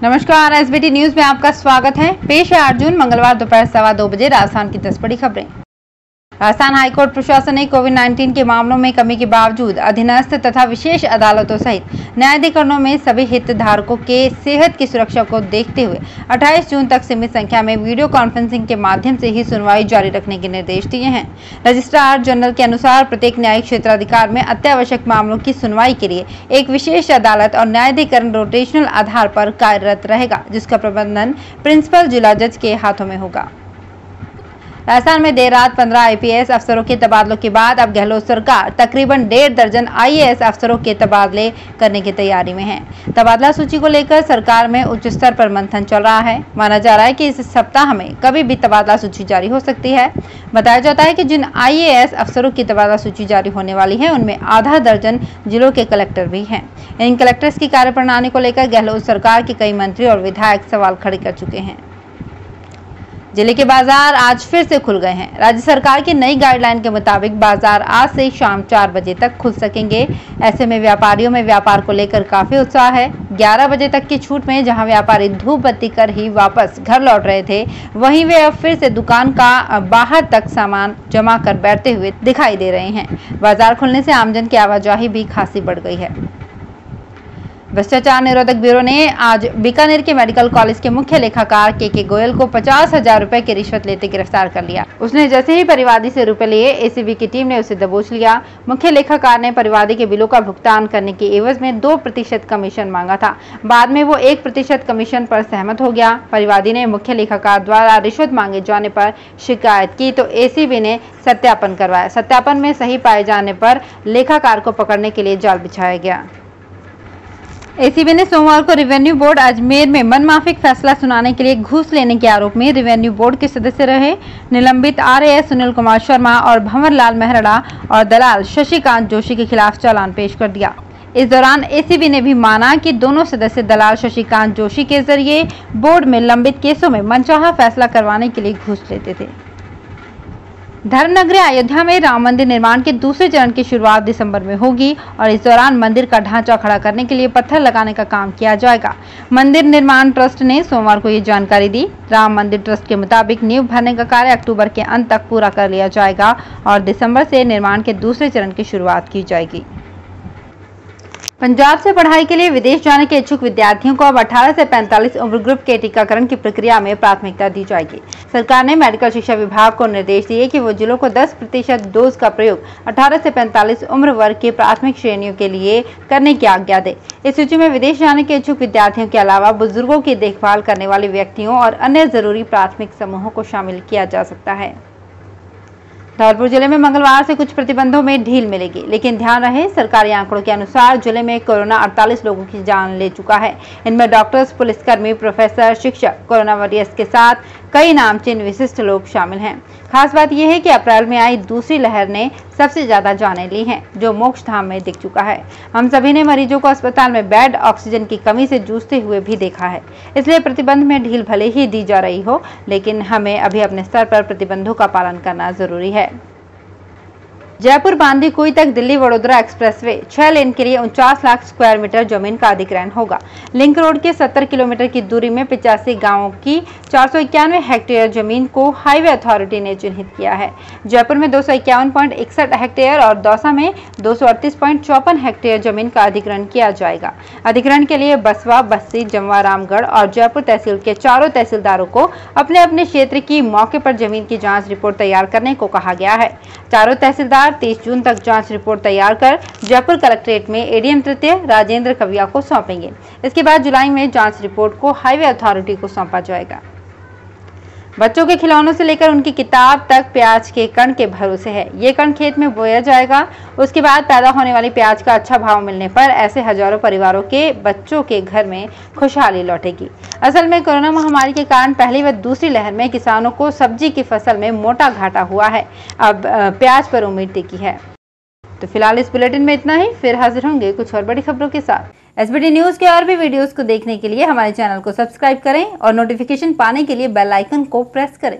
नमस्कार, SBT news में आपका स्वागत है। पेश है 8 जून मंगलवार दोपहर 2:15 बजे राजस्थान की 10 बड़ी खबरें। राजस्थान हाईकोर्ट प्रशासन ने कोविड-19 के मामलों में कमी के बावजूद अधीनस्थ तथा विशेष अदालतों सहित न्यायाधिकरणों में सभी हितधारकों के सेहत की सुरक्षा को देखते हुए 28 जून तक सीमित संख्या में वीडियो कॉन्फ्रेंसिंग के माध्यम से ही सुनवाई जारी रखने के निर्देश दिए हैं। रजिस्ट्रार जनरल के अनुसार प्रत्येक न्यायिक क्षेत्राधिकार में अत्यावश्यक मामलों की सुनवाई के लिए एक विशेष अदालत और न्यायाधिकरण रोटेशनल आधार पर कार्यरत रहेगा, जिसका प्रबंधन प्रिंसिपल जिला जज के हाथों में होगा। राजस्थान में देर रात 15 आईपीएस अफसरों के तबादलों के बाद अब गहलोत सरकार तकरीबन 1.5 दर्जन आईएएस अफसरों के तबादले करने की तैयारी में है। तबादला सूची को लेकर सरकार में उच्च स्तर पर मंथन चल रहा है। माना जा रहा है कि इस सप्ताह में कभी भी तबादला सूची जारी हो सकती है। बताया जाता है कि जिन आईएएस अफसरों की तबादला सूची जारी होने वाली है उनमें आधा दर्जन जिलों के कलेक्टर भी हैं। इन कलेक्टर्स की कार्यप्रणाली को लेकर गहलोत सरकार के कई मंत्री और विधायक सवाल खड़े कर चुके हैं। जिले के बाजार आज फिर से खुल गए हैं। राज्य सरकार की नई गाइडलाइन के मुताबिक बाजार आज से शाम 4 बजे तक खुल सकेंगे। ऐसे में व्यापारियों में व्यापार को लेकर काफी उत्साह है। 11 बजे तक की छूट में जहां व्यापारी धूप बत्ती कर ही वापस घर लौट रहे थे, वहीं वे अब फिर से दुकान का बाहर तक सामान जमा कर बैठते हुए दिखाई दे रहे हैं। बाजार खुलने से आमजन की आवाजाही भी खासी बढ़ गई है। भ्रष्टाचार निरोधक ब्यूरो ने आज बीकानेर के मेडिकल कॉलेज के मुख्य लेखाकार के गोयल को 50,000 रुपए की रिश्वत लेते गिरफ्तार कर लिया। उसने जैसे ही परिवादी से रुपए लिए, एसीबी की टीम ने उसे दबोच लिया। मुख्य लेखाकार ने परिवादी के बिलों का भुगतान करने के एवज में 2% कमीशन मांगा था। बाद में वो 1% कमीशन पर सहमत हो गया। परिवादी ने मुख्य लेखाकार द्वारा रिश्वत मांगे जाने पर शिकायत की तो एसीबी ने सत्यापन करवाया। सत्यापन में सही पाए जाने पर लेखाकार को पकड़ने के लिए जाल बिछाया गया। एसीबी ने सोमवार को रेवेन्यू बोर्ड अजमेर में मनमाफिक फैसला सुनाने के लिए घूस लेने के आरोप में रेवेन्यू बोर्ड के सदस्य रहे निलंबित आरएएस सुनील कुमार शर्मा और भंवर लाल मेहरा और दलाल शशिकांत जोशी के खिलाफ चालान पेश कर दिया। इस दौरान एसीबी ने भी माना कि दोनों सदस्य दलाल शशिकांत जोशी के जरिए बोर्ड में लंबित केसों में मनचाहा फैसला करवाने के लिए घूस लेते थे। धर्मनगरी अयोध्या में राम मंदिर निर्माण के दूसरे चरण की शुरुआत दिसंबर में होगी और इस दौरान मंदिर का ढांचा खड़ा करने के लिए पत्थर लगाने का काम किया जाएगा। मंदिर निर्माण ट्रस्ट ने सोमवार को ये जानकारी दी। राम मंदिर ट्रस्ट के मुताबिक नींव भरने का कार्य अक्टूबर के अंत तक पूरा कर लिया जाएगा और दिसंबर से निर्माण के दूसरे चरण की शुरुआत की जाएगी। पंजाब से पढ़ाई के लिए विदेश जाने के इच्छुक विद्यार्थियों को अब 18 से 45 उम्र ग्रुप के टीकाकरण की प्रक्रिया में प्राथमिकता दी जाएगी। सरकार ने मेडिकल शिक्षा विभाग को निर्देश दिए कि वो जिलों को 10% डोज का प्रयोग 18 से 45 उम्र वर्ग के प्राथमिक श्रेणियों के लिए करने की आज्ञा दे। इस सूची में विदेश जाने के इच्छुक विद्यार्थियों के अलावा बुजुर्गों की देखभाल करने वाले व्यक्तियों और अन्य जरूरी प्राथमिक समूहों को शामिल किया जा सकता है। धौलपुर जिले में मंगलवार से कुछ प्रतिबंधों में ढील मिलेगी, लेकिन ध्यान रहे सरकारी आंकड़ों के अनुसार जिले में कोरोना 48 लोगों की जान ले चुका है। इनमें डॉक्टर्स, पुलिसकर्मी, प्रोफेसर, शिक्षक, कोरोना वॉरियर्स के साथ कई नामचीन विशिष्ट लोग शामिल हैं। खास बात यह है कि अप्रैल में आई दूसरी लहर ने सबसे ज्यादा जानें ली हैं, जो मोक्ष धाम में दिख चुका है। हम सभी ने मरीजों को अस्पताल में बेड, ऑक्सीजन की कमी से जूझते हुए भी देखा है। इसलिए प्रतिबंध में ढील भले ही दी जा रही हो, लेकिन हमें अभी अपने स्तर पर प्रतिबंधों का पालन करना जरूरी है। जयपुर बांदीकुई तक दिल्ली वडोदरा एक्सप्रेसवे 6 लेन के लिए 49 लाख स्क्वायर मीटर जमीन का अधिग्रहण होगा। लिंक रोड के 70 किलोमीटर की दूरी में 85 गांवों की 491 हेक्टेयर जमीन को हाईवे अथॉरिटी ने चिन्हित किया है। जयपुर में 251.61 हेक्टेयर और दौसा में 238.54 हेक्टेयर जमीन का अधिग्रहण किया जाएगा। अधिग्रहण के लिए बसवा, बस्सी, जमवा, रामगढ़ और जयपुर तहसील के चारों तहसीलदारों को अपने अपने क्षेत्र की मौके पर जमीन की जाँच रिपोर्ट तैयार करने को कहा गया है। चारों तहसीलदार 30 जून तक जांच रिपोर्ट तैयार कर जयपुर कलेक्ट्रेट में एडीएम तृतीय राजेंद्र कविया को सौंपेंगे। इसके बाद जुलाई में जांच रिपोर्ट को हाईवे अथॉरिटी को सौंपा जाएगा। बच्चों के खिलौनों से लेकर उनकी किताब तक प्याज के कण के भरोसे है। ये कण खेत में बोया जाएगा। उसके बाद पैदा होने वाली प्याज का अच्छा भाव मिलने पर ऐसे हजारों परिवारों के बच्चों के घर में खुशहाली लौटेगी। असल में कोरोना महामारी के कारण पहली व दूसरी लहर में किसानों को सब्जी की फसल में मोटा घाटा हुआ है। अब प्याज पर उम्मीद टिकी है। तो फिलहाल इस बुलेटिन में इतना ही। फिर हाजिर होंगे कुछ और बड़ी खबरों के साथ। एसबीटी न्यूज के और भी वीडियोस को देखने के लिए हमारे चैनल को सब्सक्राइब करें और नोटिफिकेशन पाने के लिए बेल आइकन को प्रेस करें।